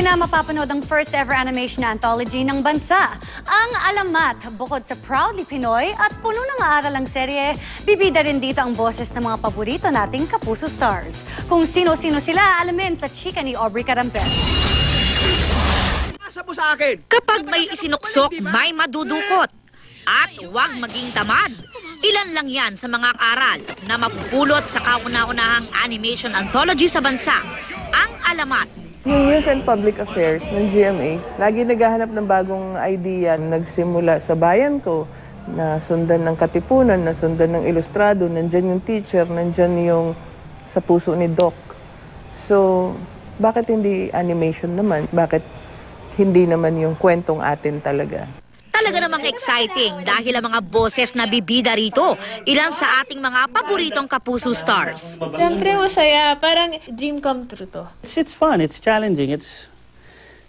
Ngayon na mapapanood ang first ever animation anthology ng bansa. Ang Alamat, bukod sa proudly Pinoy at puno ng aaralang serye, bibida rin dito ang boses ng mga paborito nating Kapuso stars. Kung sino-sino sila, alamin sa chika ni Aubrey Carampel. Kapag may isinuksok, may madudukot. At huwag maging tamad. Ilan lang yan sa mga aral na mapupulot sa kauna-unahang animation anthology sa bansa, ang Alamat. Yung News and Public Affairs ng GMA, lagi naghahanap ng bagong idea. Nagsimula sa bayan ko, na sundan ng Katipunan, na sundan ng Ilustrado, nandyan yung teacher, nandyan yung Sa Puso ni Doc. So, bakit hindi animation naman? Bakit hindi naman yung kwentong atin talaga? Talaga namang exciting dahil ang mga boses na bibida rito, ilan sa ating mga paboritong Kapuso stars. Siyempre masaya, parang dream come true to. It's fun, it's challenging, it's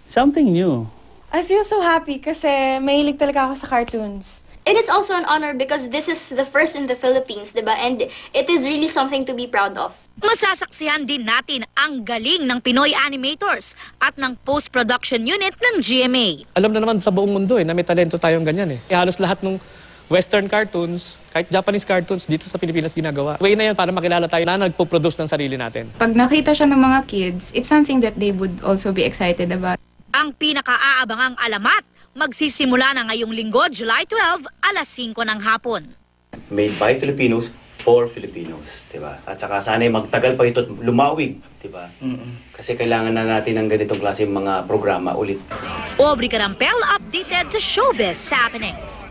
something new. I feel so happy kasi mahilig talaga ako sa cartoons. And it's also an honor because this is the first in the Philippines, diba? And it is really something to be proud of. Masasaksihan din natin ang galing ng Pinoy animators at ng post-production unit ng GMA. Alam na naman sa buong mundo na may talento tayong ganyan . Halos lahat ng Western cartoons, kahit Japanese cartoons, dito sa Pilipinas ginagawa. Way na yan para makilala tayo na nagpo-produce ng sarili natin. Pag nakita siya ng mga kids, it's something that they would also be excited about. Ang pinaka-aabangang Alamat, magsisimula na ngayong linggo, July 12, alas 5 ng hapon. Made by Filipinos for Filipinos, diba? At saka sana'y magtagal pa ito at lumawig, diba? Kasi kailangan na natin ng ganitong klase mga programa ulit. Aubrey Carampel, updated sa Showbiz Happenings.